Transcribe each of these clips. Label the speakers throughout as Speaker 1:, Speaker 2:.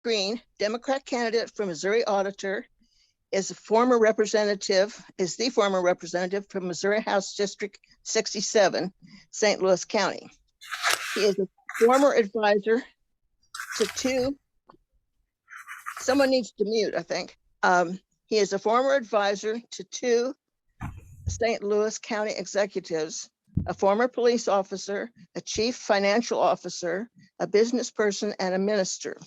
Speaker 1: Green, Democrat candidate for Missouri Auditor, is the former representative from Missouri House District 67, St. Louis County. He is a former advisor to two, someone needs to mute, I think. He is a former advisor to two St. Louis County executives, a former police officer, a chief financial officer, a business person, and a minister.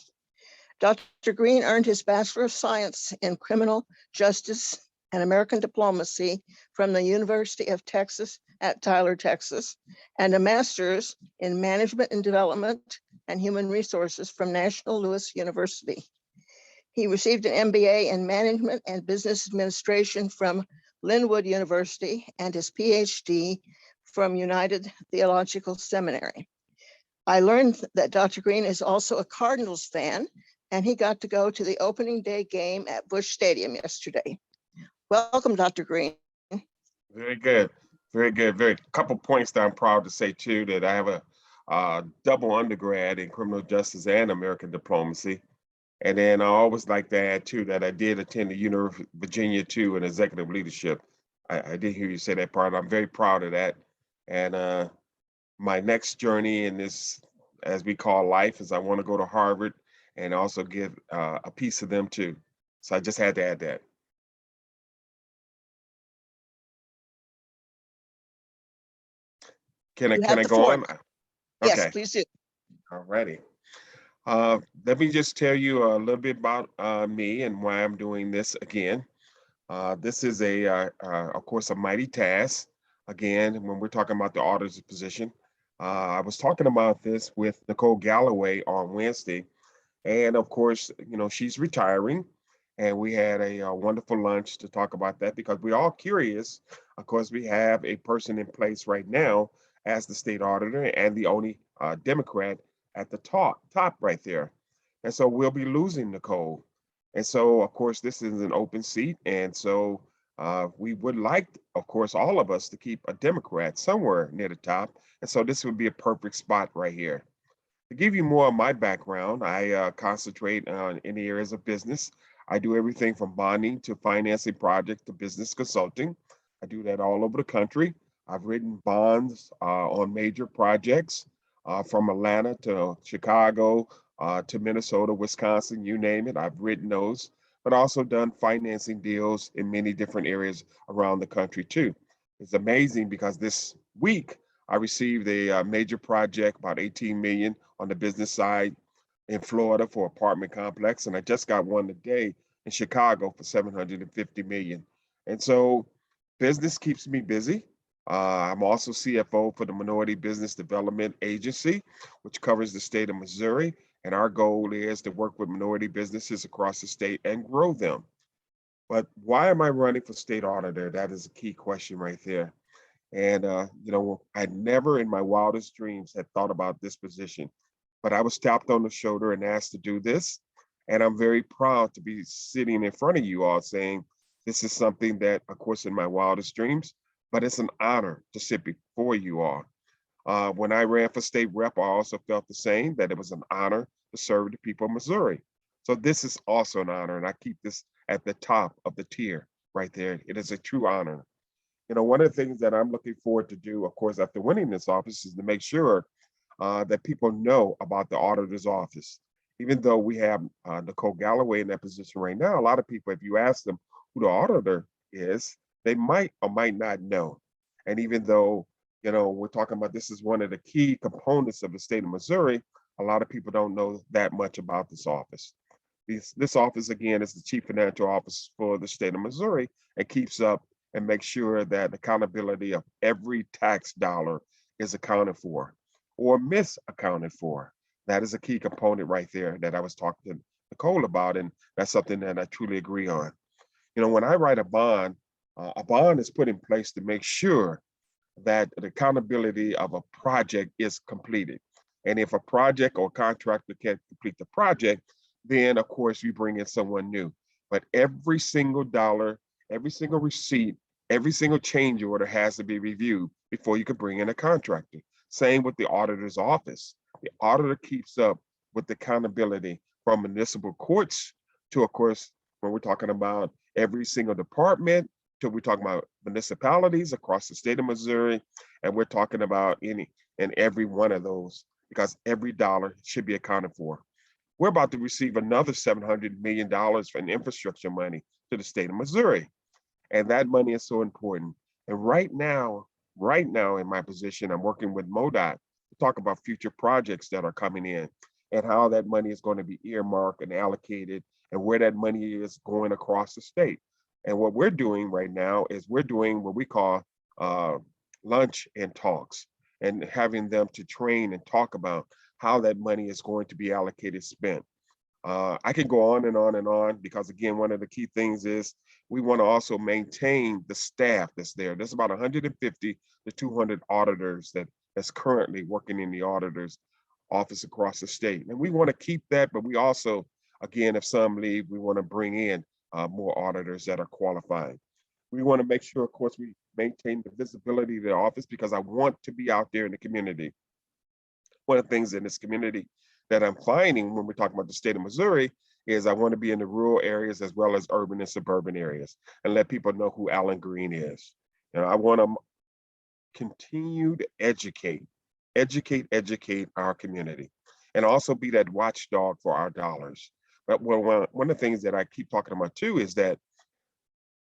Speaker 1: Dr. Green earned his Bachelor of Science in Criminal Justice and American Diplomacy from the University of Texas at Tyler, Texas, and a master's in Management and Development and Human Resources from National Louis University. He received an MBA in Management and Business Administration from Linwood University and his PhD from United Theological Seminary. I learned that Dr. Green is also a Cardinals fan, and he got to go to the opening day game at Busch Stadium yesterday. Welcome, Dr. Green.
Speaker 2: Very good. Very good. Very couple points that I'm proud to say too, that I have a double undergrad in criminal justice and American diplomacy. And then I always like to add too that I did attend the University of Virginia too in executive leadership. I did hear you say that part. I'm very proud of that. And my next journey in this, as we call life, is I want to go to Harvard and also give a piece of them too. So I just had to add that. Can I go on? Okay.
Speaker 1: Yes, please do.
Speaker 2: All righty. Let me just tell you a little bit about me and why I'm doing this again. This is of course, a mighty task. Again, when we're talking about the auditor's position, I was talking about this with Nicole Galloway on Wednesday, and of course, she's retiring, and we had a wonderful lunch to talk about that because we're all curious. Of course, we have a person in place right now as the state auditor and the only Democrat at the top right there. And so we'll be losing Nicole. And so, of course, this is an open seat. And so we would like, of course, all of us to keep a Democrat somewhere near the top. And so this would be a perfect spot right here. To give you more of my background, I concentrate on any areas of business. I do everything from bonding to financing projects to business consulting. I do that all over the country. I've written bonds on major projects from Atlanta to Chicago to Minnesota, Wisconsin, you name it. I've written those, but also done financing deals in many different areas around the country too. It's amazing because this week I received a major project, about 18 million on the business side in Florida for apartment complex. And I just got one today in Chicago for 750 million. And so business keeps me busy. I'm also CFO for the Minority Business Development Agency, which covers the state of Missouri. And our goal is to work with minority businesses across the state and grow them. But why am I running for state auditor? That is a key question right there. And, I never in my wildest dreams had thought about this position, but I was tapped on the shoulder and asked to do this. And I'm very proud to be sitting in front of you all saying, this is something that, of course, in my wildest dreams, but it's an honor to sit before you all. When I ran for state rep, I also felt the same, that it was an honor to serve the people of Missouri. So this is also an honor, and I keep this at the top of the tier right there. It is a true honor. One of the things that I'm looking forward to do, of course, after winning this office is to make sure that people know about the auditor's office. Even though we have Nicole Galloway in that position right now, a lot of people, if you ask them who the auditor is, they might or might not know. And even though, we're talking about this is one of the key components of the state of Missouri, a lot of people don't know that much about this office. This office, again, is the chief financial officer for the state of Missouri and keeps up and makes sure that accountability of every tax dollar is accounted for or misaccounted for. That is a key component right there that I was talking to Nicole about, and that's something that I truly agree on. When I write a bond is put in place to make sure that the accountability of a project is completed. And if a project or contractor can't complete the project, then of course you bring in someone new. But every single dollar, every single receipt, every single change order has to be reviewed before you can bring in a contractor. Same with the auditor's office. The auditor keeps up with the accountability from municipal courts to, of course, when we're talking about every single department, to we're talking about municipalities across the state of Missouri, and we're talking about any and every one of those, because every dollar should be accounted for. We're about to receive another $700 million in infrastructure money to the state of Missouri. And that money is so important. And right now in my position, I'm working with MoDOT to talk about future projects that are coming in and how that money is going to be earmarked and allocated and where that money is going across the state. And what we're doing right now is we're doing what we call lunch and talks, and having them to train and talk about how that money is going to be allocated, spent. I can go on and on and on, because again, one of the key things is we want to also maintain the staff that's there. There's about 150 to 200 auditors that's currently working in the auditor's office across the state. And we want to keep that, but we also, again, if some leave, we want to bring in more auditors that are qualified. We want to make sure, of course, we maintain the visibility of the office, because I want to be out there in the community. One of the things in this community that I'm finding when we're talking about the state of Missouri is I want to be in the rural areas as well as urban and suburban areas, and let people know who Alan Green is. I want to continue to educate our community, and also be that watchdog for our dollars. But one of the things that I keep talking about too is that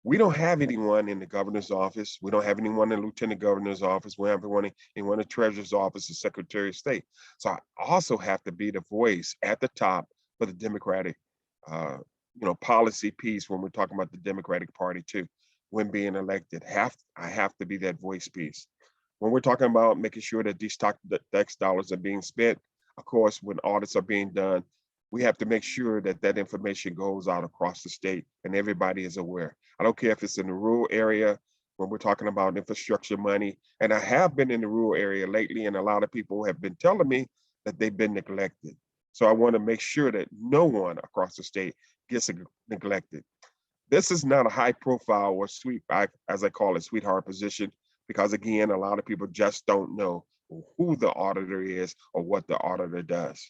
Speaker 2: we don't have anyone in the governor's office. We don't have anyone in the lieutenant governor's office. We don't have anyone in the treasurer's office, the secretary of state. So I also have to be the voice at the top for the Democratic, policy piece when we're talking about the Democratic Party too. When being elected, I have to be that voice piece. When we're talking about making sure that these tax dollars are being spent, of course, when audits are being done, we have to make sure that that information goes out across the state and everybody is aware. I don't care if it's in the rural area, when we're talking about infrastructure money. And I have been in the rural area lately, and a lot of people have been telling me that they've been neglected. So I want to make sure that no one across the state gets neglected. This is not a high profile or as I call it, sweetheart position, because again, a lot of people just don't know who the auditor is or what the auditor does.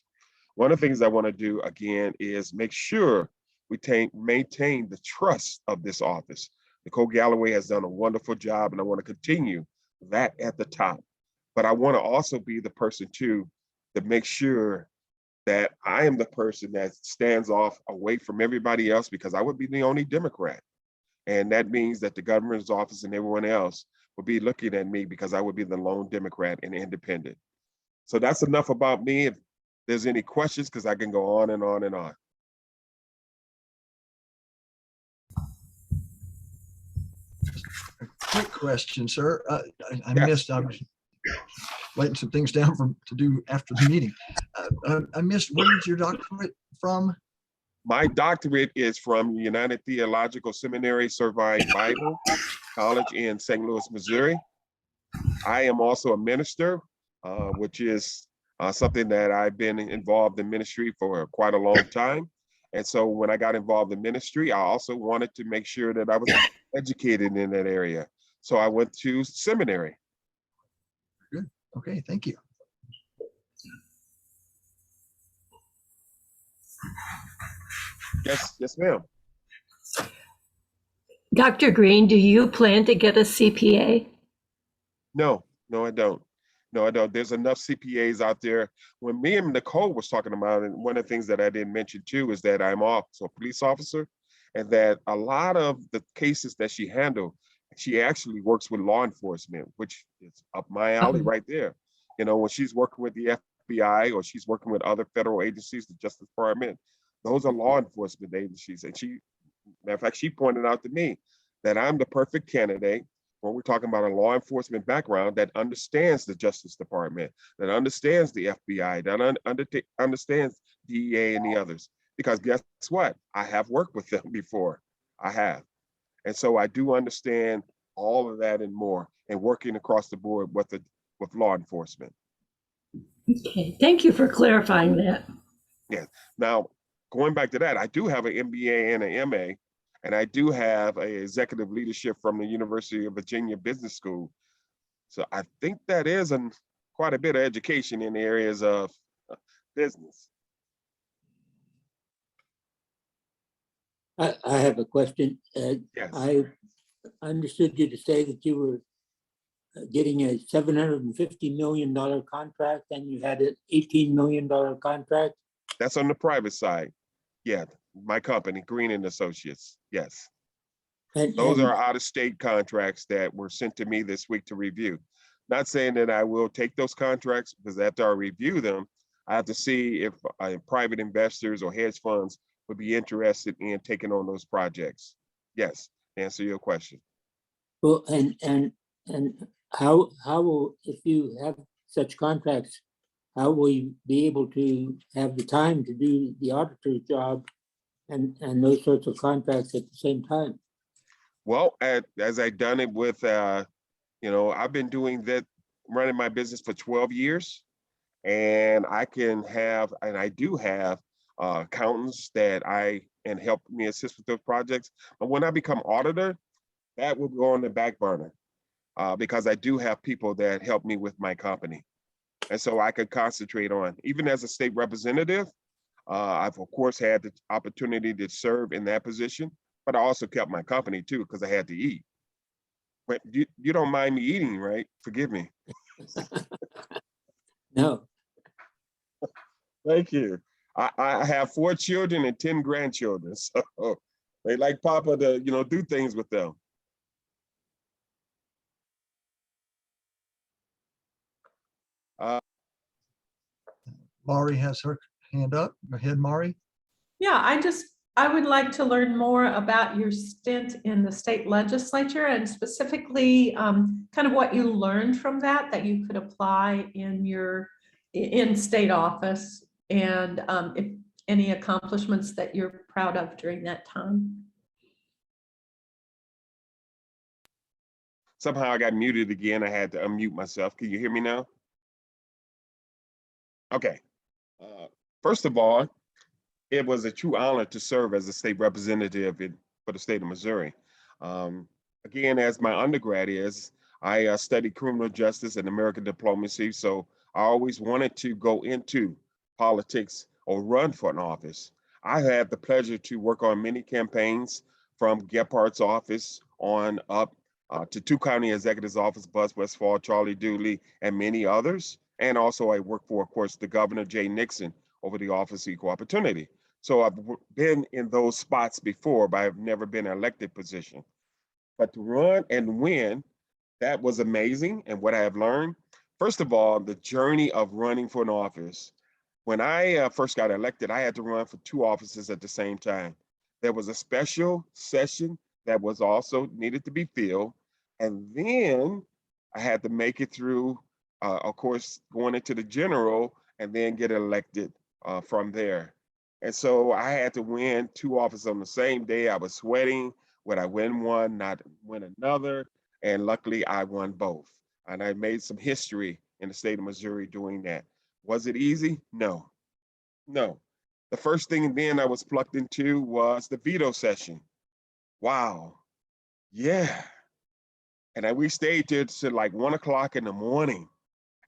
Speaker 2: One of the things I want to do again is make sure we maintain the trust of this office. Nicole Galloway has done a wonderful job, and I want to continue that at the top. But I want to also be the person too to make sure that I am the person that stands off away from everybody else, because I would be the only Democrat. And that means that the governor's office and everyone else would be looking at me, because I would be the lone Democrat and independent. So that's enough about me. If there's any questions, because I can go on and on and on.
Speaker 3: Quick question, sir. I
Speaker 2: Yes.
Speaker 3: missed, I was writing some things down to do after the meeting. I missed, where is your doctorate from?
Speaker 2: My doctorate is from United Theological Seminary Certified Bible College in St. Louis, Missouri. I am also a minister, which is something that I've been involved in ministry for quite a long time. And so when I got involved in ministry, I also wanted to make sure that I was educated in that area. So I went to seminary.
Speaker 3: Good. Okay, thank you.
Speaker 2: Yes, ma'am.
Speaker 4: Dr. Green, do you plan to get a CPA?
Speaker 2: No, I don't. No, I don't. There's enough CPAs out there. When me and Nicole was talking about it, one of the things that I didn't mention too is that I'm also a police officer, and that a lot of the cases that she handled, she actually works with law enforcement, which is up my alley right there. When she's working with the FBI or she's working with other federal agencies, the Justice Department, those are law enforcement agencies. And matter of fact, she pointed out to me that I'm the perfect candidate when we're talking about a law enforcement background that understands the Justice Department, that understands the FBI, that understands DEA and the others. Because guess what? I have worked with them before. I have. And so I do understand all of that and more, and working across the board with law enforcement.
Speaker 4: Okay, thank you for clarifying that.
Speaker 2: Yeah. Now, going back to that, I do have an MBA and an MA, and I do have an executive leadership from the University of Virginia Business School. So I think that is quite a bit of education in the areas of business.
Speaker 5: I have a question.
Speaker 2: Yes.
Speaker 5: I understood you to say that you were getting a $750 million contract and you had an $18 million contract.
Speaker 2: That's on the private side. Yeah, my company, Green and Associates. Yes. Those are out-of-state contracts that were sent to me this week to review. Not saying that I will take those contracts, because after I review them, I have to see if private investors or hedge funds would be interested in taking on those projects. Yes, to answer your question.
Speaker 5: Well, and how will, if you have such contracts, how will you be able to have the time to do the auditor's job and those sorts of contracts at the same time?
Speaker 2: Well, as I've done it with, I've been doing that, running my business for 12 years. And I do have accountants that and help me assist with those projects. But when I become auditor, that will go on the back burner because I do have people that help me with my company. And so I could concentrate on, even as a state representative, I've of course had the opportunity to serve in that position, but I also kept my company too, because I had to eat. But you don't mind me eating, right? Forgive me.
Speaker 5: No.
Speaker 2: Thank you. I have 4 children and 10 grandchildren, so they like Papa to, do things with them.
Speaker 3: Mari has her hand up. Go ahead, Mari.
Speaker 6: Yeah, I would like to learn more about your stint in the state legislature and specifically kind of what you learned from that you could apply in state office, and if any accomplishments that you're proud of during that time.
Speaker 2: Somehow I got muted again. I had to unmute myself. Can you hear me now? Okay. First of all, it was a true honor to serve as a state representative for the state of Missouri. Again, as my undergrad is, I studied criminal justice and American diplomacy, so I always wanted to go into politics or run for an office. I had the pleasure to work on many campaigns, from Gephardt's office on up to 2 county executives' office, Buzz Westfall, Charlie Dooley, and many others. And also I worked for, of course, the Governor Jay Nixon over the Office of Equal Opportunity. So I've been in those spots before, but I've never been in an elected position. But to run and win, that was amazing. And what I have learned, first of all, the journey of running for an office. When I first got elected, I had to run for 2 offices at the same time. There was a special session that was also needed to be filled. And then I had to make it through, of course, going into the general and then get elected from there. And so I had to win 2 offices on the same day. I was sweating. Would I win one, not win another? And luckily I won both. And I made some history in the state of Missouri doing that. Was it easy? No, no. The first thing then I was plucked into was the veto session. Wow, yeah. And we stayed there to like 1 o'clock in the morning.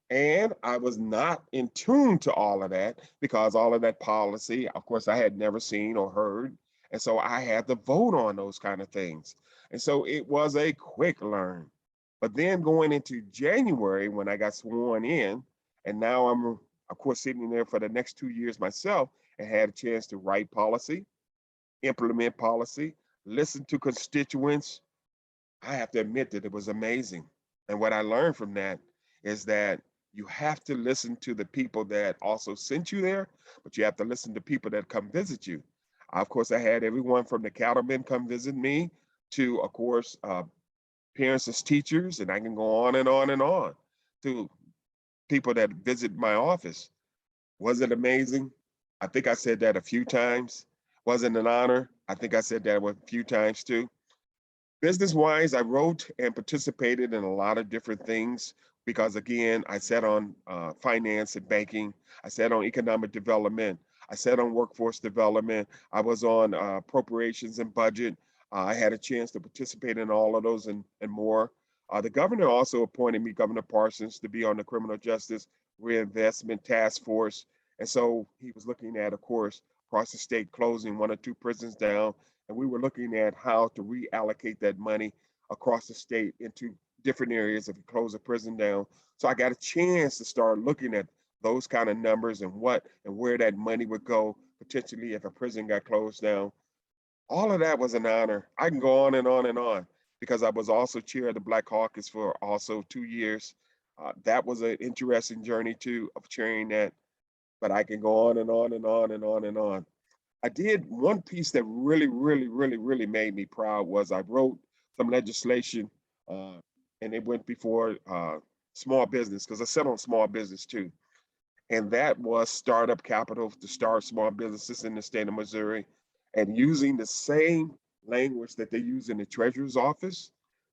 Speaker 2: And I was not in tune to all of that, because all of that policy, of course, I had never seen or heard. And so I had to vote on those kind of things. And so it was a quick learn. But then going into January, when I got sworn in, and now I'm, of course, sitting there for the next 2 years myself, and had a chance to write policy, implement policy, listen to constituents, I have to admit that it was amazing. And what I learned from that is that you have to listen to the people that also sent you there, but you have to listen to people that come visit you. Of course, I had everyone from the cattlemen come visit me to, of course, parents as teachers, and I can go on and on and on, to people that visit my office. Was it amazing? I think I said that a few times. Was it an honor? I think I said that a few times too. Business-wise, I wrote and participated in a lot of different things, because again, I sat on finance and banking. I sat on economic development. I sat on workforce development. I was on appropriations and budget. I had a chance to participate in all of those and more. The governor also appointed me, Governor Parsons, to be on the Criminal Justice Reinvestment Task Force. And so he was looking at, of course, across the state closing 1 or 2 prisons down, and we were looking at how to reallocate that money across the state into different areas if we close a prison down. So I got a chance to start looking at those kind of numbers and what and where that money would go potentially if a prison got closed down. All of that was an honor. I can go on and on and on because I was also chair of the Black Caucus for also 2 years. That was an interesting journey too of chairing that, but I can go on and on and on and on and on. I did one piece that really made me proud was I wrote some legislation and it went before small business because I sit on small business too. And that was startup capital to start small businesses in the state of Missouri and using the same language that they use in the treasurer's office,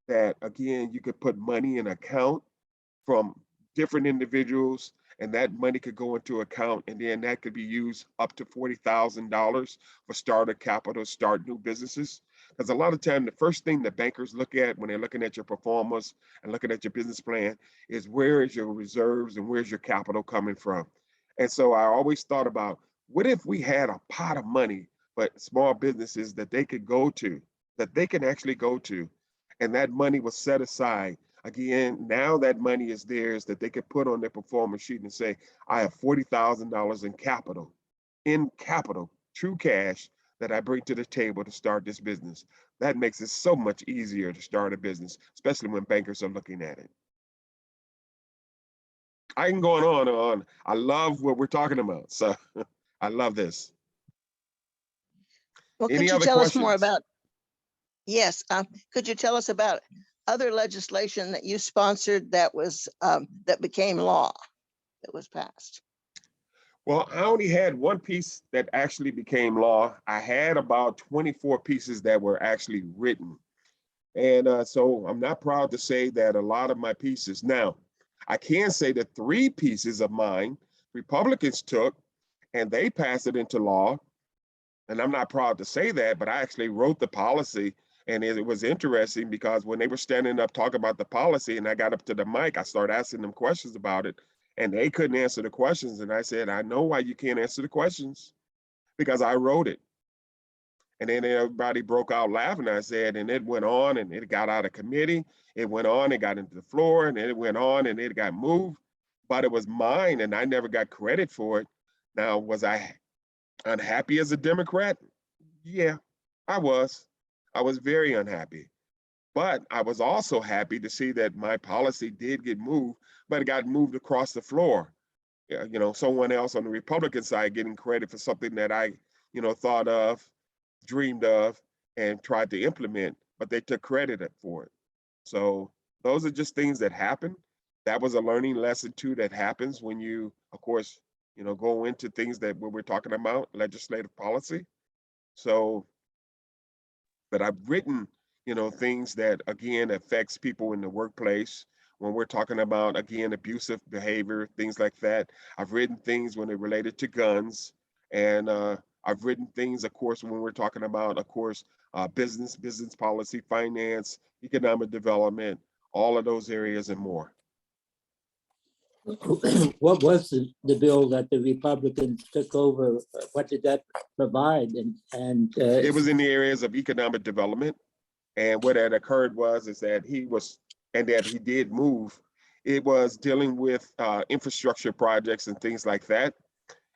Speaker 2: that again, you could put money in an account from different individuals and that money could go into account and then that could be used up to $40,000 for startup capital, start new businesses. Because a lot of time, the first thing that bankers look at when they're looking at your performance and looking at your business plan is where is your reserves and where's your capital coming from. And so I always thought about, what if we had a pot of money, but small businesses that they could go to, that they can actually go to, and that money was set aside. Again, now that money is theirs that they could put on their performance sheet and say, I have $40,000 in capital, true cash that I bring to the table to start this business. That makes it so much easier to start a business, especially when bankers are looking at it. I can go on and on. I love what we're talking about. So I love this.
Speaker 1: Well, could
Speaker 2: Any
Speaker 1: you
Speaker 2: other
Speaker 1: tell us more
Speaker 2: questions?
Speaker 1: about, yes, could you tell us about other legislation that you sponsored that was, that became law, that was passed?
Speaker 2: Well, I only had one piece that actually became law. I had about 24 pieces that were actually written. And so I'm not proud to say that a lot of my pieces. Now, I can say that 3 pieces of mine, Republicans took and they passed it into law. And I'm not proud to say that, but I actually wrote the policy. And it was interesting because when they were standing up talking about the policy and I got up to the mic, I started asking them questions about it and they couldn't answer the questions. And I said, I know why you can't answer the questions, because I wrote it. And then everybody broke out laughing. I said, and it went on and it got out of committee. It went on, it got into the floor and it went on and it got moved, but it was mine and I never got credit for it. Now, was I unhappy as a Democrat? Yeah, I was. I was very unhappy. But I was also happy to see that my policy did get moved, but it got moved across the floor. Yeah, you know, someone else on the Republican side getting credit for something that I, thought of, dreamed of, and tried to implement, but they took credit for it. So those are just things that happen. That was a learning lesson too that happens when you, of course, go into things that we're talking about, legislative policy. So, but I've written, things that again affects people in the workplace. When we're talking about, again, abusive behavior, things like that. I've written things when it related to guns, and I've written things, of course, when we're talking about, of course, business policy, finance, economic development, all of those areas and more.
Speaker 5: What was the bill that the Republicans took over? What did that provide?
Speaker 2: It was in the areas of economic development. And what had occurred is that he did move. It was dealing with infrastructure projects and things like that.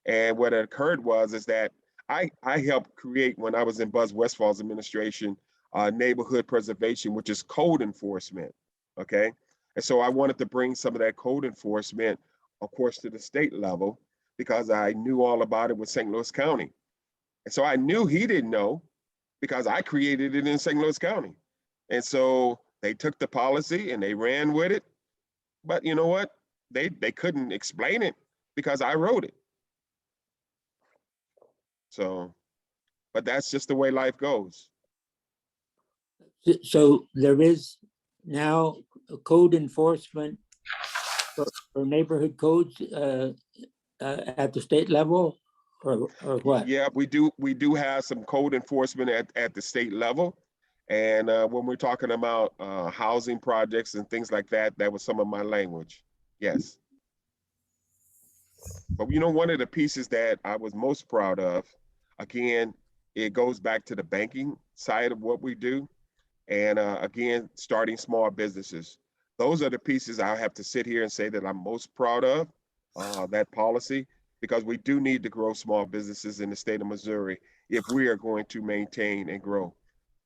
Speaker 2: And what had occurred is that I helped create, when I was in Buzz Westfall's administration, neighborhood preservation, which is code enforcement. Okay. And so I wanted to bring some of that code enforcement, of course, to the state level, because I knew all about it with St. Louis County. And so I knew he didn't know, because I created it in St. Louis County. And so they took the policy and they ran with it. But you know what? They couldn't explain it because I wrote it. So, but that's just the way life goes.
Speaker 5: So there is now a code enforcement for neighborhood codes at the state level, or what?
Speaker 2: Yeah, we do have some code enforcement at the state level. And when we're talking about housing projects and things like that, that was some of my language. Yes. But one of the pieces that I was most proud of, Again, it goes back to the banking side of what we do. And again, starting small businesses. Those are the pieces I have to sit here and say that I'm most proud of, that policy, because we do need to grow small businesses in the state of Missouri if we are going to maintain and grow.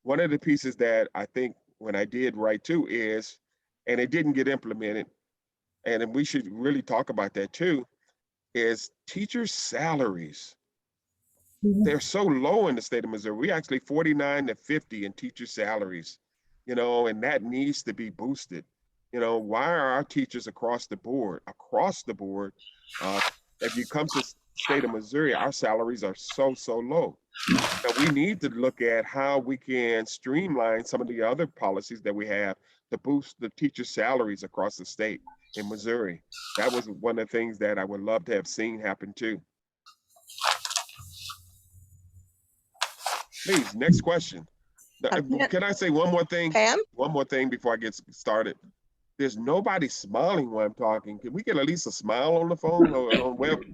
Speaker 2: One of the pieces that I think when I did right too is, and it didn't get implemented, and we should really talk about that too, is teachers' salaries. They're so low in the state of Missouri. We actually 49 to 50 in teacher salaries, and that needs to be boosted. Why are our teachers across the board, uh, if you come to state of Missouri, our salaries are so, so low. Now we need to look at how we can streamline some of the other policies that we have to boost the teacher salaries across the state in Missouri. That was one of the things that I would love to have seen happen too. Please, next question. Can I say one more thing?
Speaker 1: Pam?
Speaker 2: One more thing before I get started. There's nobody smiling while I'm talking. Can we get at least a smile on the phone or on web?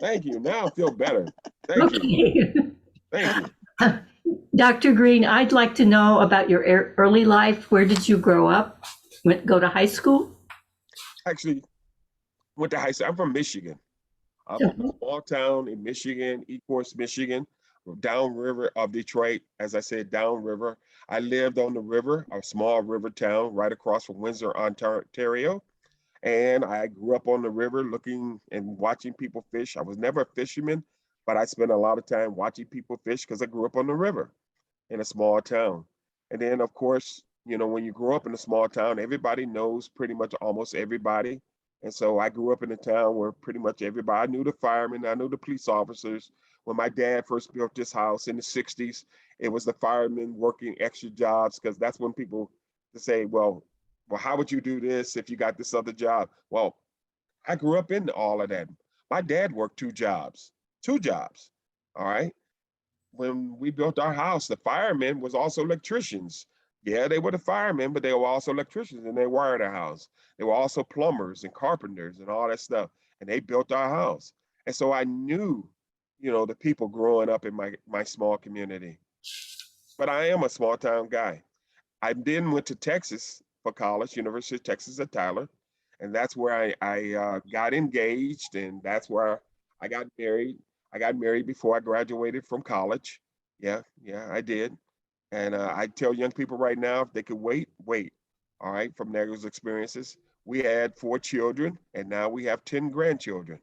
Speaker 2: Thank you. Now I feel better. Thank you. Thank you.
Speaker 4: Dr. Green, I'd like to know about your early life. Where did you grow up? Go to high school?
Speaker 2: Actually, went to high school. I'm from Michigan. I'm from a small town in Michigan, Ecorse, Michigan, downriver of Detroit. As I said, downriver. I lived on the river, a small river town right across from Windsor, Ontario. And I grew up on the river looking and watching people fish. I was never a fisherman, but I spent a lot of time watching people fish because I grew up on the river in a small town. And then, of course, when you grow up in a small town, everybody knows pretty much almost everybody. And so I grew up in a town where pretty much everybody, I knew the firemen, I knew the police officers. When my dad first built this house in the 60s, it was the firemen working extra jobs because that's when people say, well, how would you do this if you got this other job? Well, I grew up in all of that. My dad worked two jobs. All right. When we built our house, the firemen was also electricians. Yeah, they were the firemen, but they were also electricians and they wired our house. They were also plumbers and carpenters and all that stuff. And they built our house. And so I knew, the people growing up in my small community. But I am a small town guy. I then went to Texas for college, University of Texas at Tyler. And that's where I got engaged, and that's where I got married. I got married before I graduated from college. Yeah, I did. And I tell young people right now, if they could wait. All right, from those experiences. We had 4 children, and now we have 10 grandchildren.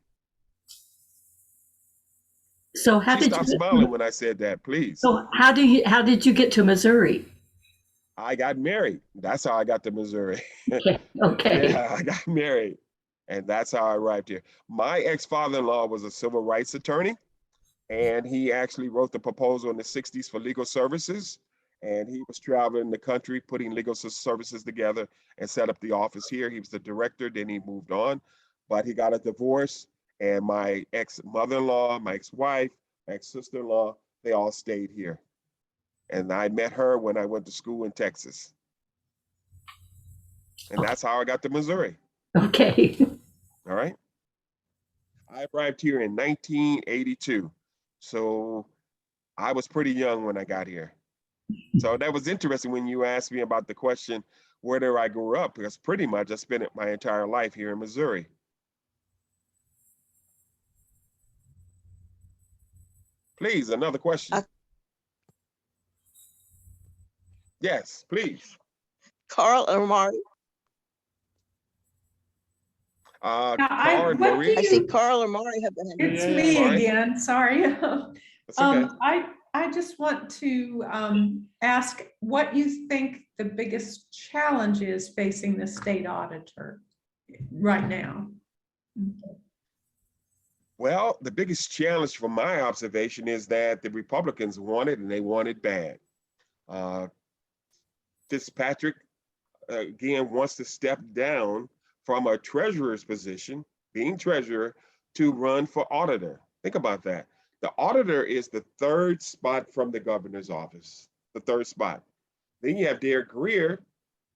Speaker 4: So how did
Speaker 2: Stop
Speaker 4: you
Speaker 2: smiling when I said that, please.
Speaker 4: So how did you get to Missouri?
Speaker 2: I got married. That's how I got to Missouri.
Speaker 4: Okay.
Speaker 2: Yeah, I got married. And that's how I arrived here. My ex-father-in-law was a civil rights attorney, and he actually wrote the proposal in the 60s for legal services. And he was traveling the country, putting legal services together and set up the office here. He was the director, then he moved on, but he got a divorce. And my ex-mother-in-law, my ex-wife, my ex-sister-in-law, they all stayed here. And I met her when I went to school in Texas. And that's how I got to Missouri.
Speaker 4: Okay.
Speaker 2: All right. I arrived here in 1982. So I was pretty young when I got here. So that was interesting when you asked me about the question, where did I grow up? Because pretty much I spent my entire life here in Missouri. Please, another question. Yes, please.
Speaker 1: Carl or Mari?
Speaker 2: Carl and
Speaker 6: what
Speaker 2: Marie.
Speaker 6: do
Speaker 1: I see
Speaker 6: you-
Speaker 1: Carl or Mari have been.
Speaker 6: It's me
Speaker 2: Mari?
Speaker 6: again, sorry.
Speaker 2: That's okay.
Speaker 6: I just want to ask what you think the biggest challenge is facing the state auditor right now.
Speaker 2: Well, the biggest challenge from my observation is that the Republicans want it and they want it bad. Fitzpatrick, again, wants to step down from a treasurer's position, being treasurer, to run for auditor. Think about that. The auditor is the third spot from the governor's office, the third spot. Then you have Derek Greer.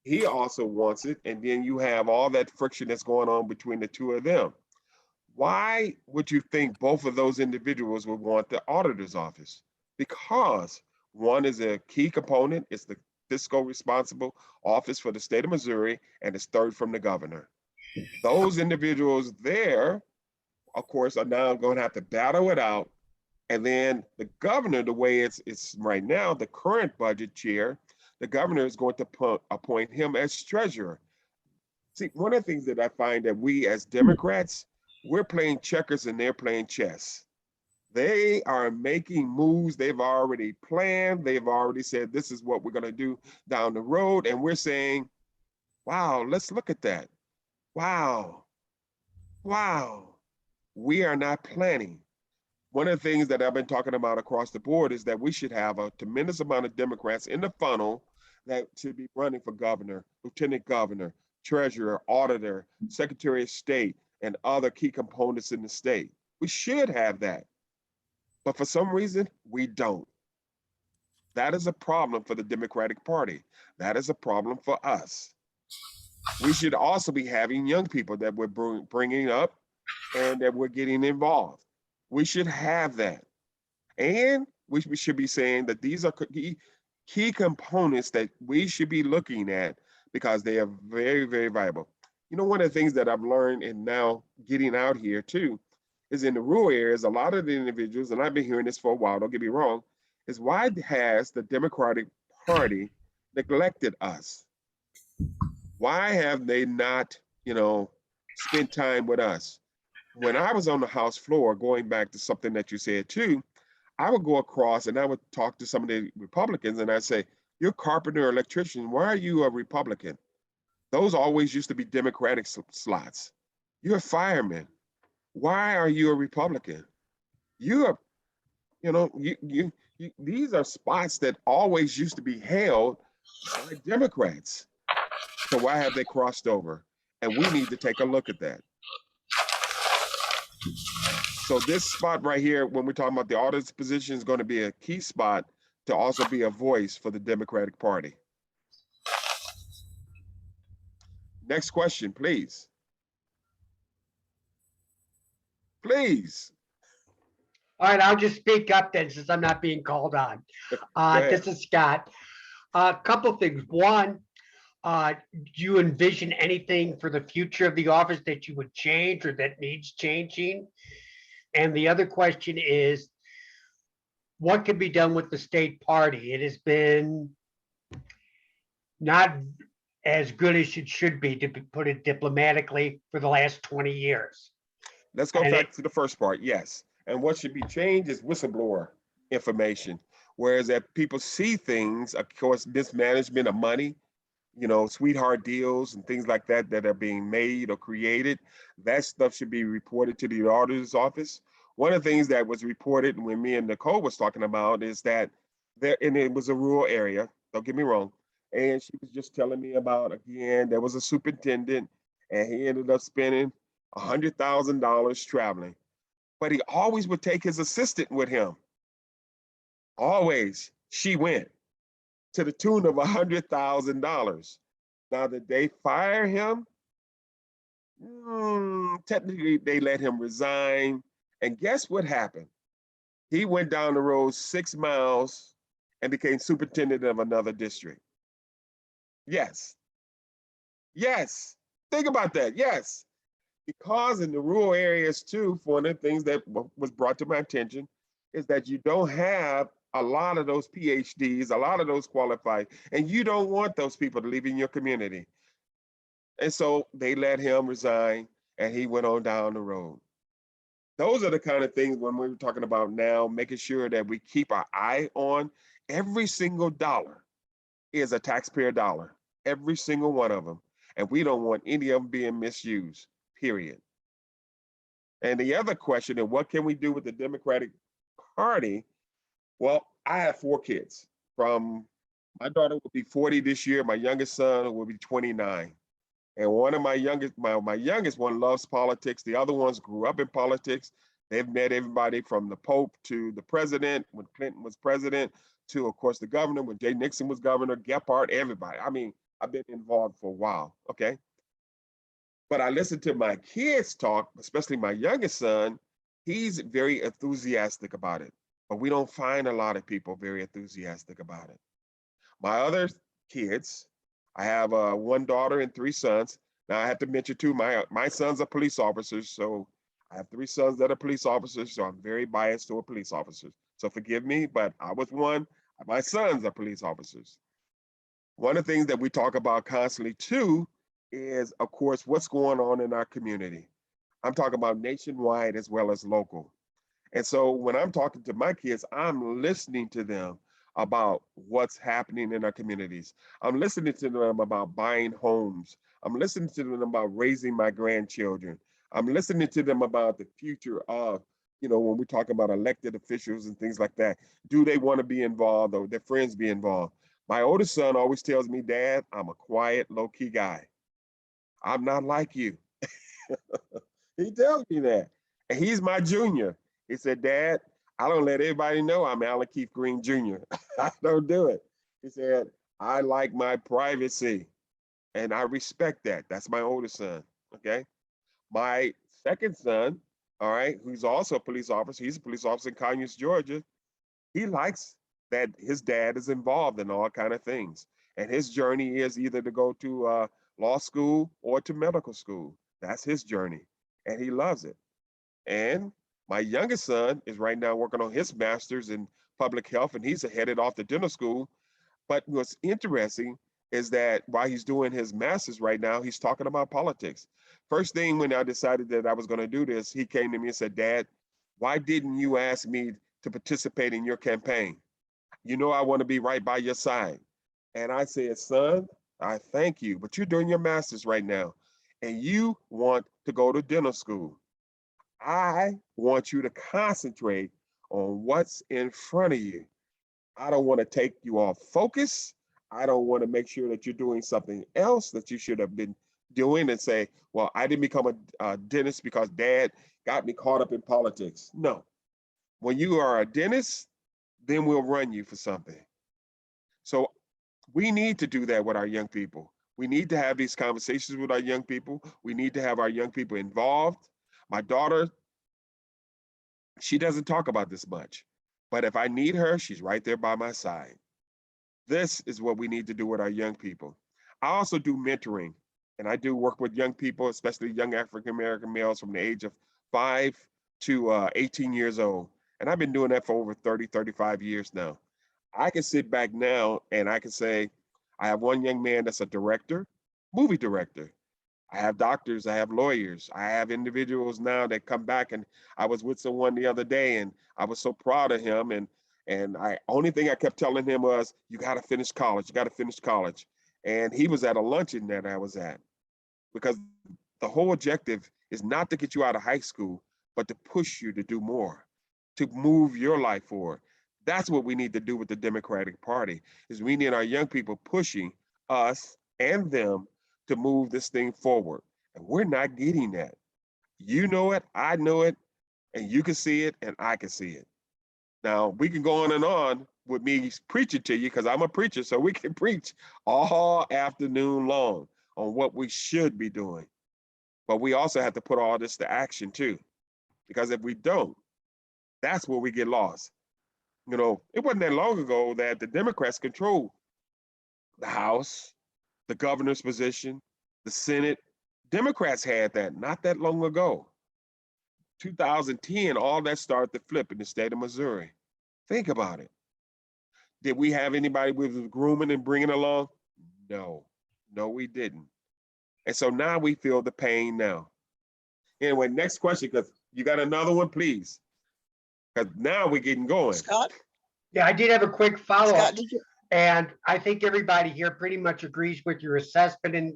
Speaker 2: He also wants it. And then you have all that friction that's going on between the two of them. Why would you think both of those individuals would want the auditor's office? Because one is a key component, it's the fiscal responsible office for the state of Missouri, and it's third from the governor. Those individuals there, of course, are now going to have to battle it out. And then the governor, the way it's right now, the current budget chair, the governor is going to appoint him as treasurer. See, one of the things that I find that we as Democrats, we're playing checkers and they're playing chess. They are making moves. They've already planned. They've already said, this is what we're going to do down the road. And we're saying, wow, let's look at that. Wow. Wow. We are not planning. One of the things that I've been talking about across the board is that we should have a tremendous amount of Democrats in the funnel that should be running for governor, lieutenant governor, treasurer, auditor, secretary of state, and other key components in the state. We should have that. But for some reason, we don't. That is a problem for the Democratic Party. That is a problem for us. We should also be having young people that we're bringing up and that we're getting involved. We should have that. And we should be saying that these are key components that we should be looking at because they are very, very viable. You know, one of the things that I've learned and now getting out here too, is in the rural areas, a lot of the individuals, and I've been hearing this for a while, don't get me wrong, is why has the Democratic Party neglected us? Why have they not, spent time with us? When I was on the House floor, going back to something that you said too, I would go across and I would talk to some of the Republicans and I'd say, you're a carpenter or electrician, why are you a Republican? Those always used to be Democratic slots. You're a fireman. Why are you a Republican? You're, these are spots that always used to be held by Democrats. So why have they crossed over? And we need to take a look at that. So this spot right here, when we're talking about the auditor's position, is going to be a key spot to also be a voice for the Democratic Party. Next question, please. Please.
Speaker 7: All right, I'll just speak up then since I'm not being called on. This is Scott. A couple things. One, do you envision anything for the future of the office that you would change or that needs changing? And the other question is, what could be done with the state party? It has been not as good as it should be, to put it diplomatically, for the last 20 years.
Speaker 2: Let's go back to the first part. Yes. And what should be changed is whistleblower information. Whereas if people see things, of course, mismanagement of money, sweetheart deals and things like that that are being made or created, that stuff should be reported to the auditor's office. One of the things that was reported when me and Nicole was talking about is that and it was a rural area, don't get me wrong, and she was just telling me about, again, there was a superintendent and he ended up spending $100,000 traveling, but he always would take his assistant with him. Always, she went to the tune of $100,000. Now, did they fire him? Technically, they let him resign. And guess what happened? He went down the road 6 miles and became superintendent of another district. Yes. Yes. Think about that. Yes. Because in the rural areas too, one of the things that was brought to my attention is that you don't have a lot of those PhDs, a lot of those qualified, and you don't want those people to live in your community. And so they let him resign and he went on down the road. Those are the kind of things when we're talking about now, making sure that we keep our eye on every single dollar is a taxpayer dollar, every single one of them. And we don't want any of them being misused, period. And the other question is, what can we do with the Democratic Party? Well, I have 4 kids. My daughter will be 40 this year. My youngest son will be 29. And one of my youngest one loves politics. The other ones grew up in politics. They've met everybody from the Pope to the president, when Clinton was president, to, of course, the governor, when Jay Nixon was governor, Gephardt, everybody. I mean, I've been involved for a while, okay? But I listen to my kids talk, especially my youngest son. He's very enthusiastic about it, but we don't find a lot of people very enthusiastic about it. My other kids, I have one daughter and 3 sons. Now I have to mention too, my sons are police officers, so I have 3 sons that are police officers, so I'm very biased toward police officers. So forgive me, but I was one. My sons are police officers. One of the things that we talk about constantly too is, of course, what's going on in our community. I'm talking about nationwide as well as local. And so when I'm talking to my kids, I'm listening to them about what's happening in our communities. I'm listening to them about buying homes. I'm listening to them about raising my grandchildren. I'm listening to them about the future of, when we talk about elected officials and things like that. Do they want to be involved, or their friends be involved? My oldest son always tells me, Dad, I'm a quiet, low-key guy. I'm not like you. He tells me that. And he's my junior. He said, Dad, I don't let everybody know I'm Alan Keith Green Jr. I don't do it. He said, I like my privacy and I respect that. That's my oldest son, okay? My second son, all right, who's also a police officer, he's a police officer in Conyers, Georgia. He likes that his dad is involved in all kind of things. And his journey is either to go to law school or to medical school. That's his journey. And he loves it. And my youngest son is right now working on his master's in public health, and he's headed off to dental school. But what's interesting is that while he's doing his master's right now, he's talking about politics. First thing when I decided that I was going to do this, he came to me and said, Dad, why didn't you ask me to participate in your campaign? You know I want to be right by your side. And I said, son, I thank you, but you're doing your master's right now, and you want to go to dental school. I want you to concentrate on what's in front of you. I don't want to take you off focus. I don't want to make sure that you're doing something else that you should have been doing and say, well, I didn't become a dentist because Dad got me caught up in politics. No. When you are a dentist, then we'll run you for something. So we need to do that with our young people. We need to have these conversations with our young people. We need to have our young people involved. My daughter, she doesn't talk about this much, but if I need her, she's right there by my side. This is what we need to do with our young people. I also do mentoring, and I do work with young people, especially young African-American males from the age of 5 to 18 years old. And I've been doing that for over 30, 35 years now. I can sit back now and I can say, I have one young man that's a director, movie director. I have doctors, I have lawyers, I have individuals now that come back, and I was with someone the other day and I was so proud of him. And I only thing I kept telling him was, you got to finish college, you got to finish college. And he was at a luncheon that I was at, because the whole objective is not to get you out of high school, but to push you to do more, to move your life forward. That's what we need to do with the Democratic Party, is we need our young people pushing us and them to move this thing forward. And we're not getting that. You know it, I know it, and you can see it, and I can see it. Now, we can go on with me preaching to you, because I'm a preacher, so we can preach all afternoon long on what we should be doing. But we also have to put all this to action too, because if we don't, that's where we get lost. It wasn't that long ago that the Democrats controlled the House, the governor's position, the Senate. Democrats had that not that long ago. 2010, all that started to flip in the state of Missouri. Think about it. Did we have anybody we was grooming and bringing along? No, we didn't. And so now we feel the pain now. Anyway, next question, because you got another one, please. Because now we're getting going.
Speaker 1: Scott?
Speaker 7: Yeah, I did have a quick follow-up.
Speaker 1: Scott, did you?
Speaker 7: And I think everybody here pretty much agrees with your assessment, and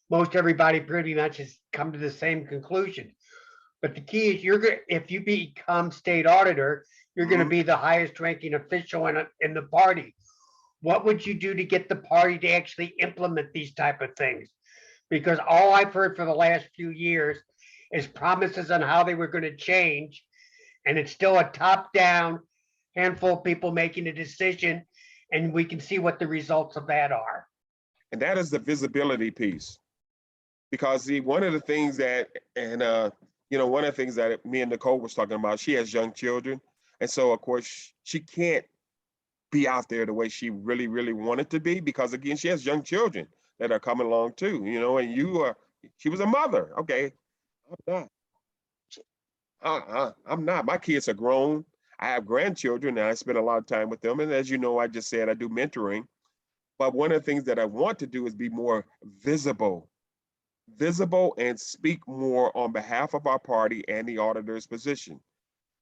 Speaker 7: most everybody pretty much has come to the same conclusion. But the key is if you become state auditor, you're going to be the highest ranking official in the party. What would you do to get the party to actually implement these type of things? Because all I've heard for the last few years is promises on how they were going to change. And it's still a top-down handful of people making a decision, and we can see what the results of that are.
Speaker 2: And that is the visibility piece. Because see, one of the things that, and one of the things that me and Nicole was talking about, she has young children. And so of course she can't be out there the way she really, really wanted to be, because again, she has young children that are coming along too, and she was a mother. Okay, I'm not. I'm not. My kids are grown. I have grandchildren and I spend a lot of time with them. And as you know, I just said I do mentoring. But one of the things that I want to do is be more visible and speak more on behalf of our party and the auditor's position.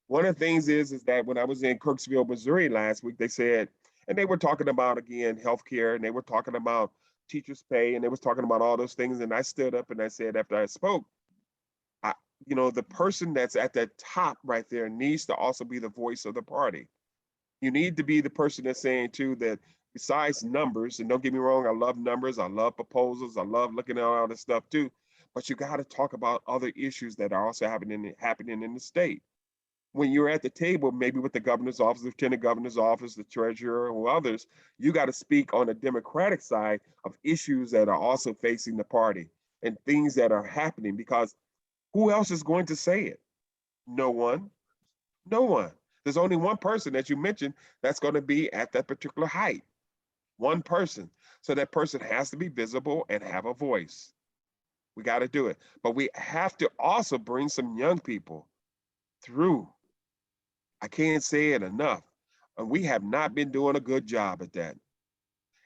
Speaker 2: One of the things is that when I was in Kirksville, Missouri last week, they said, and they were talking about, again, healthcare, and they were talking about teachers' pay, and they was talking about all those things. And I stood up and I said, after I spoke, the person that's at the top right there needs to also be the voice of the party. You need to be the person that's saying too that besides numbers, and don't get me wrong, I love numbers, I love proposals, I love looking at all this stuff too, but you got to talk about other issues that are also happening in the state. When you're at the table, maybe with the governor's office, the lieutenant governor's office, the treasurer, or others, you got to speak on the Democratic side of issues that are also facing the party and things that are happening, because who else is going to say it? No one. No one. There's only one person that you mentioned that's going to be at that particular height. One person. So that person has to be visible and have a voice. We got to do it. But we have to also bring some young people through. I can't say it enough. And we have not been doing a good job at that.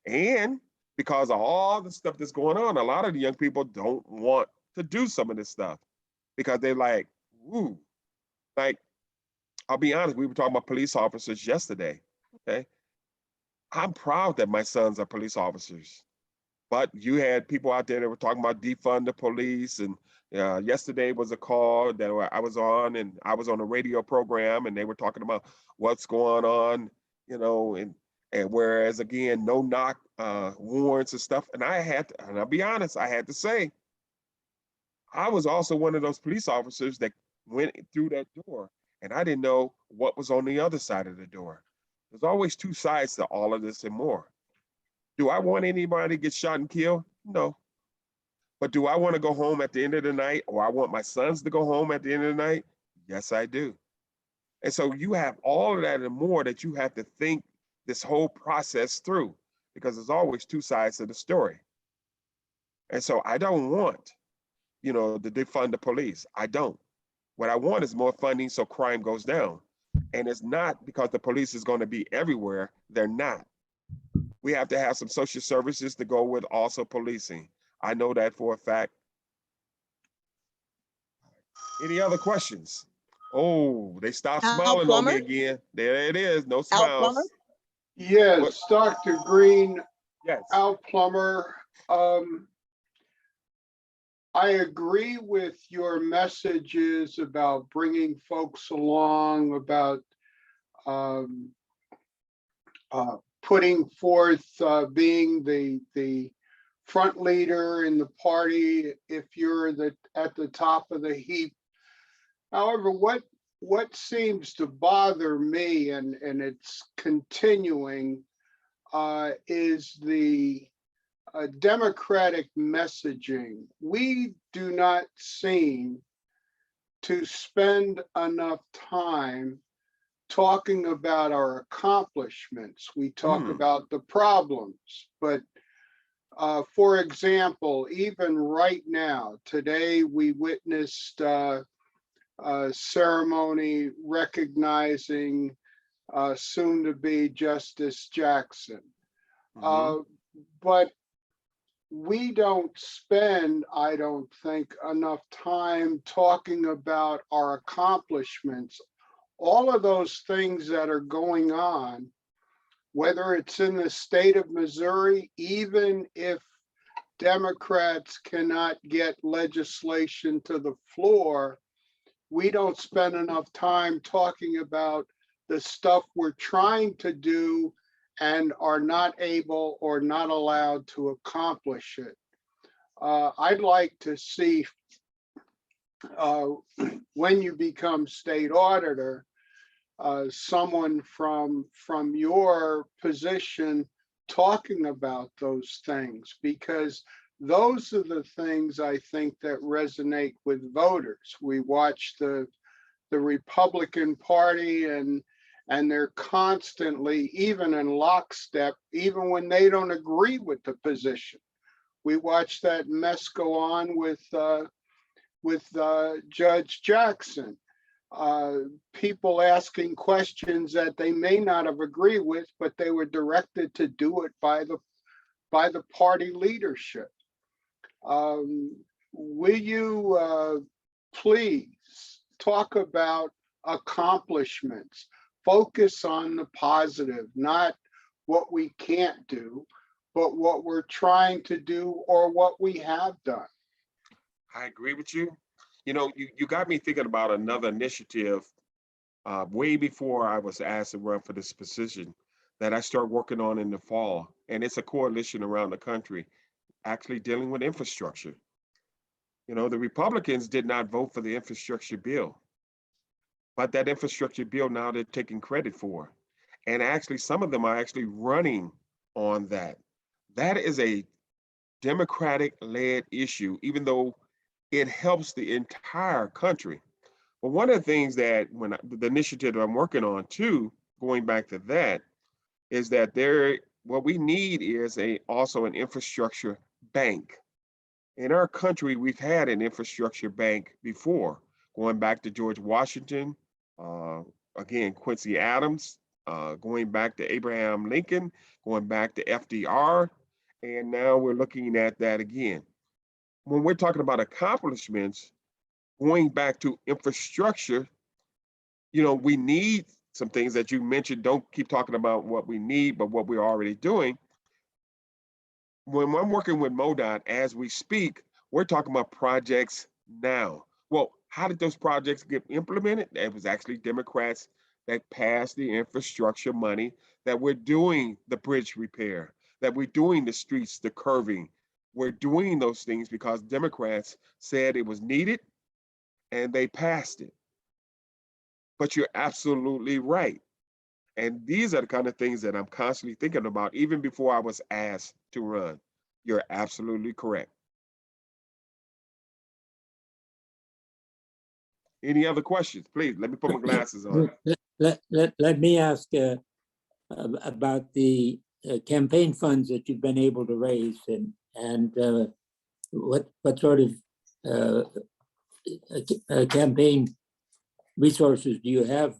Speaker 2: And because of all the stuff that's going on, a lot of the young people don't want to do some of this stuff because they're like, ooh, like, I'll be honest, we were talking about police officers yesterday, okay? I'm proud that my sons are police officers, but you had people out there that were talking about defund the police, and yesterday was a call that I was on, and I was on a radio program, and they were talking about what's going on, and whereas again, no knock warrants and stuff, and and I'll be honest, I had to say, I was also one of those police officers that went through that door, and I didn't know what was on the other side of the door. There's always two sides to all of this and more. Do I want anybody to get shot and killed? No. But do I want to go home at the end of the night, or I want my sons to go home at the end of the night? Yes, I do. And so you have all of that and more that you have to think this whole process through, because there's always two sides to the story. And so I don't want, to defund the police. I don't. What I want is more funding so crime goes down. And it's not because the police is going to be everywhere. They're not. We have to have some social services to go with also policing. I know that for a fact. Any other questions? Oh, they stopped
Speaker 1: Al
Speaker 2: smiling on me
Speaker 1: Plummer?
Speaker 2: again. There it is. No
Speaker 1: Al Plummer?
Speaker 2: smiles.
Speaker 8: Yes, Dr. Green,
Speaker 2: Yes.
Speaker 8: Al Plummer. I agree with your messages about bringing folks along, about putting forth being the front leader in the party if you're at the top of the heap. However, what seems to bother me, and it's continuing, is the democratic messaging. We do not seem to spend enough time talking about our accomplishments. We talk about the problems, but for example, even right now, today we witnessed a ceremony recognizing soon to be Justice Jackson. But we don't spend, I don't think, enough time talking about our accomplishments. All of those things that are going on, whether it's in the state of Missouri, even if Democrats cannot get legislation to the floor, we don't spend enough time talking about the stuff we're trying to do and are not able or not allowed to accomplish it. I'd like to see when you become state auditor, someone from your position talking about those things, because those are the things I think that resonate with voters. We watch the Republican Party and they're constantly, even in lockstep, even when they don't agree with the position. We watch that mess go on with Judge Jackson. People asking questions that they may not have agreed with, but they were directed to do it by the party leadership. Will you please talk about accomplishments? Focus on the positive, not what we can't do, but what we're trying to do or what we have done.
Speaker 2: I agree with you. You know, you got me thinking about another initiative way before I was asked to run for this position that I started working on in the fall. And it's a coalition around the country actually dealing with infrastructure. You know, the Republicans did not vote for the infrastructure bill, but that infrastructure bill now they're taking credit for. And actually, some of them are actually running on that. That is a Democratic led issue, even though it helps the entire country. But one of the things that the initiative that I'm working on too, going back to that, is that what we need is also an infrastructure bank. In our country, we've had an infrastructure bank before, going back to George Washington, uh, again, Quincy Adams, going back to Abraham Lincoln, going back to FDR, and now we're looking at that again. When we're talking about accomplishments, going back to infrastructure, you know, we need some things that you mentioned. Don't keep talking about what we need, but what we're already doing. When I'm working with MoDOT as we speak, we're talking about projects now. Well, how did those projects get implemented? It was actually Democrats that passed the infrastructure money, that we're doing the bridge repair, that we're doing the streets, the curving. We're doing those things because Democrats said it was needed and they passed it. But you're absolutely right. And these are the kind of things that I'm constantly thinking about, even before I was asked to run. You're absolutely correct. Any other questions? Please, let me put my glasses on.
Speaker 5: Let me ask about the campaign funds that you've been able to raise, and what sort of campaign resources do you have?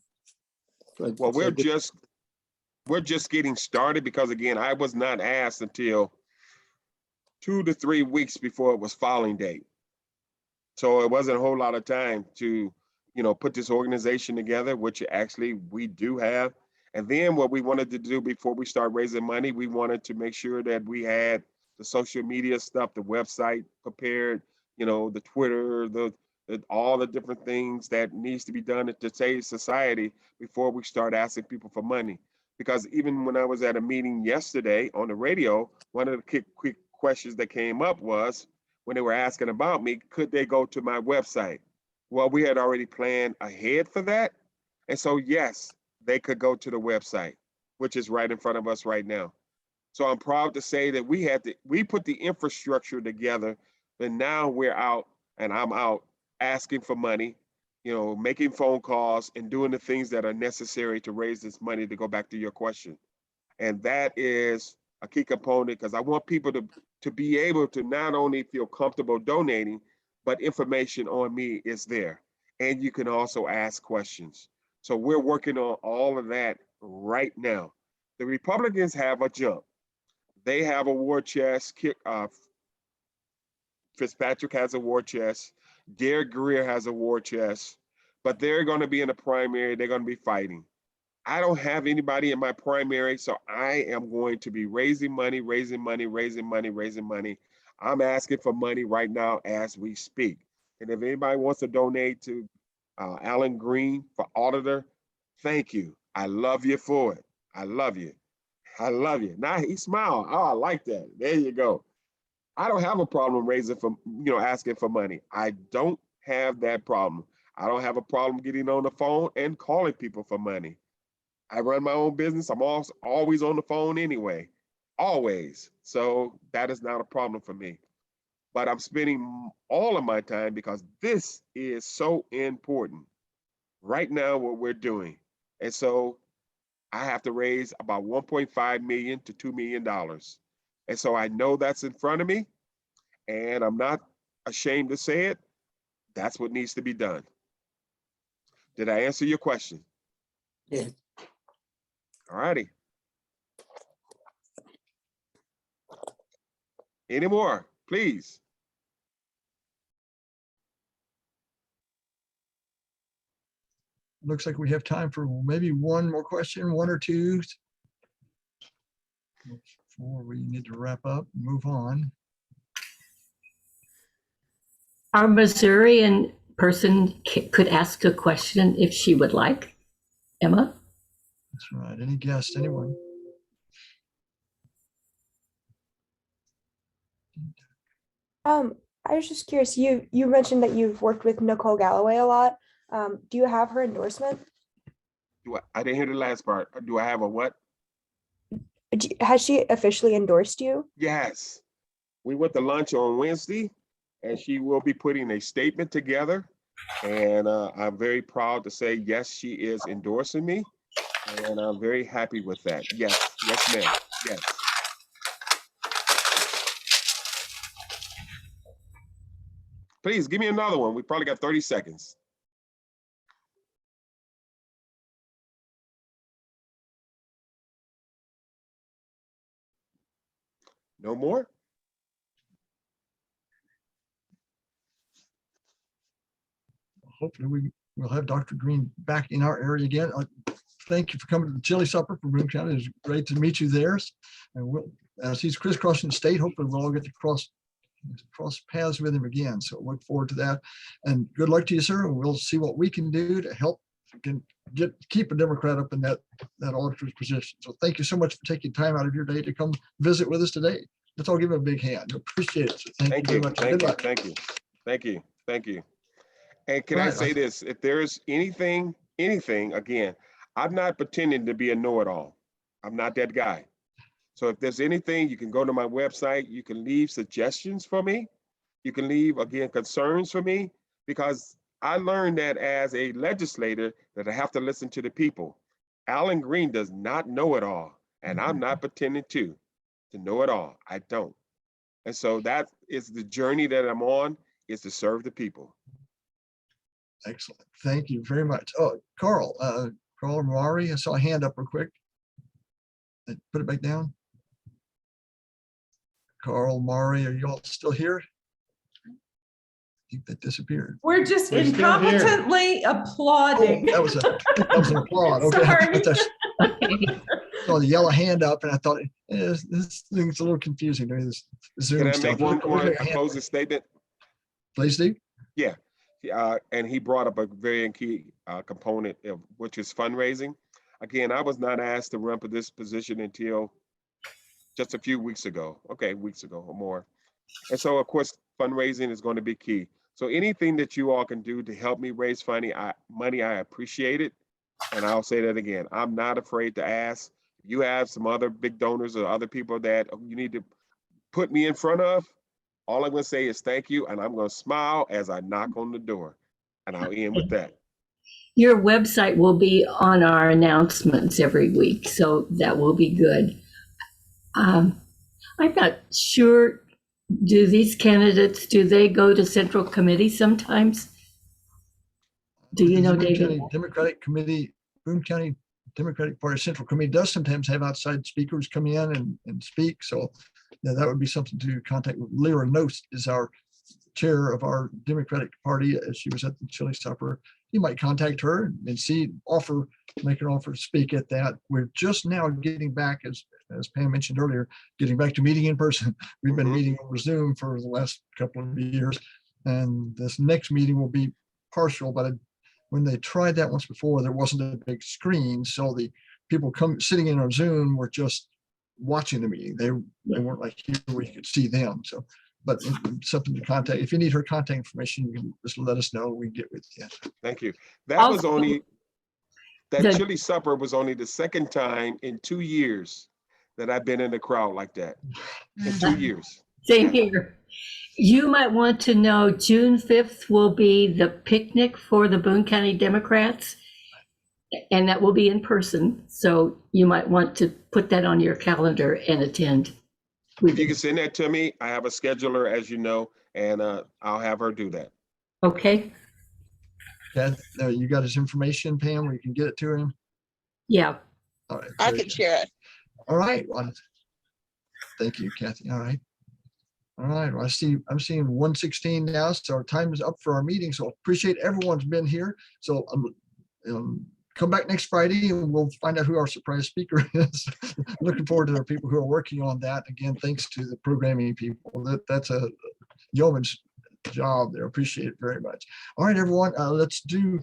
Speaker 2: Well, we're just getting started because, again, I was not asked until 2 to 3 weeks before it was filing date. So it wasn't a whole lot of time to, you know, put this organization together, which actually we do have. And then what we wanted to do before we start raising money, we wanted to make sure that we had the social media stuff, the website prepared, you know, the Twitter, all the different things that needs to be done to save society before we start asking people for money. Because even when I was at a meeting yesterday on the radio, one of the quick questions that came up was, when they were asking about me, could they go to my website? Well, we had already planned ahead for that. And so, yes, they could go to the website, which is right in front of us right now. So I'm proud to say that we put the infrastructure together, and now we're out and I'm out asking for money, you know, making phone calls and doing the things that are necessary to raise this money, to go back to your question. And that is a key component, because I want people to be able to not only feel comfortable donating, but information on me is there. And you can also ask questions. So we're working on all of that right now. The Republicans have a jump. They have a war chest. Fitzpatrick has a war chest. Derek Greer has a war chest. But they're going to be in a primary. They're going to be fighting. I don't have anybody in my primary, so I am going to be raising money. I'm asking for money right now as we speak. And if anybody wants to donate to Alan Green for Auditor, thank you. I love you for it. I love you. I love you. Now he smiled. Oh, I like that. There you go. I don't have a problem asking for money. I don't have that problem. I don't have a problem getting on the phone and calling people for money. I run my own business. I'm always on the phone anyway, always. So that is not a problem for me. but I'm spending all of my time because this is so important right now, what we're doing. And so I have to raise about 1.5 million to $2 million. And so I know that's in front of me, and I'm not ashamed to say it. That's what needs to be done. Did I answer your question?
Speaker 5: Yes.
Speaker 2: All righty. Any more, please?
Speaker 3: Looks like we have time for maybe one more question, one or two, before we need to wrap up and move on.
Speaker 4: Our Missourian person could ask a question if she would like. Emma?
Speaker 3: That's right. Any guests, anyone?
Speaker 9: I was just curious, you mentioned that you've worked with Nicole Galloway a lot. Do you have her endorsement?
Speaker 2: I didn't hear the last part. Do I have a what?
Speaker 9: Has she officially endorsed you?
Speaker 2: Yes. We went to lunch on Wednesday, and she will be putting a statement together. And I'm very proud to say, yes, she is endorsing me. And I'm very happy with that. Yes, yes, ma'am. Yes. Please give me another one. We probably got 30 seconds. No more?
Speaker 3: Hopefully we'll have Dr. Green back in our area again. Thank you for coming to the chili supper for Boone County. It was great to meet you there. And we'll, as he's crisscrossing the state, hopefully we'll all get to cross paths with him again. So look forward to that. And good luck to you, sir. And we'll see what we can do to help keep a Democrat up in that auditor's position. So thank you so much for taking time out of your day to come visit with us today. Let's all give him a big hand. Appreciate it. So thank you very much.
Speaker 2: Thank you. Thank you. Thank you. Thank you. And can I say this? If there's anything, again, I'm not pretending to be a know-it-all. I'm not that guy. So if there's anything, you can go to my website. You can leave suggestions for me. You can leave, again, concerns for me, because I learned that as a legislator that I have to listen to the people. Alan Green does not know it all, and I'm not pretending to know it all. I don't. And so that is the journey that I'm on, is to serve the people.
Speaker 3: Excellent. Thank you very much. Oh, Carl Mari, I saw a hand up real quick. Put it back down. Carl Mari, are you all still here? I think that disappeared.
Speaker 6: We're just
Speaker 7: We're still here.
Speaker 6: incompetently applauding.
Speaker 3: Oh, that was an applaud. Okay.
Speaker 6: Sorry.
Speaker 3: I saw the yellow hand up and I thought, this thing's a little confusing. This Zoom
Speaker 2: Can I
Speaker 3: stuff.
Speaker 2: make one closing statement?
Speaker 3: Please, Steve.
Speaker 2: Yeah. And he brought up a very key component, of which is fundraising. Again, I was not asked to run for this position until just a few weeks ago. Okay, weeks ago or more. And so, of course, fundraising is going to be key. So anything that you all can do to help me raise money, I appreciate it. And I'll say that again. I'm not afraid to ask. If you have some other big donors or other people that you need to put me in front of, all I'm going to say is thank you, and I'm going to smile as I knock on the door. And I'll end with that.
Speaker 4: Your website will be on our announcements every week, so that will be good. I'm not sure, do these candidates, do they go to Central Committee sometimes? Do you know, David?
Speaker 3: County Democratic Committee, Boone County Democratic Party Central Committee does sometimes have outside speakers come in and speak. So yeah, that would be something to contact. Lyra Nost is our chair of our Democratic Party. As she was at the chili supper, you might contact her and make an offer to speak at that. We're just now getting back, as Pam mentioned earlier, getting back to meeting in person. We've been meeting over Zoom for the last couple of years, and this next meeting will be partial, but when they tried that once before, there wasn't a big screen, so the people sitting in on Zoom were just watching the meeting. They weren't like here where you could see them. So, but something to contact. If you need her contact information, you can just let us know. We can get with you.
Speaker 2: Thank you. That chili supper was only the second time in 2 years that I've been in a crowd like that. In 2 years.
Speaker 4: Same here. You might want to know June 5th will be the picnic for the Boone County Democrats, and that will be in person. So you might want to put that on your calendar and attend.
Speaker 2: If you can send that to me, I have a scheduler, as you know, and I'll have her do that.
Speaker 4: Okay,
Speaker 3: Yeah, you got his information, Pam, where you can get it to him?
Speaker 4: yeah.
Speaker 3: All right.
Speaker 1: I
Speaker 3: very
Speaker 1: can
Speaker 3: good.
Speaker 1: share it.
Speaker 3: All right. Well, thank you, Kathy. All right. All right. Well, I'm seeing 1:16 now, so our time is up for our meeting. So appreciate everyone's been here. So come back next Friday and we'll find out who our surprise speaker is. Looking forward to the people who are working on that. Again, thanks to the programming people. That's a yeoman's job there. Appreciate it very much. All right, everyone, let's do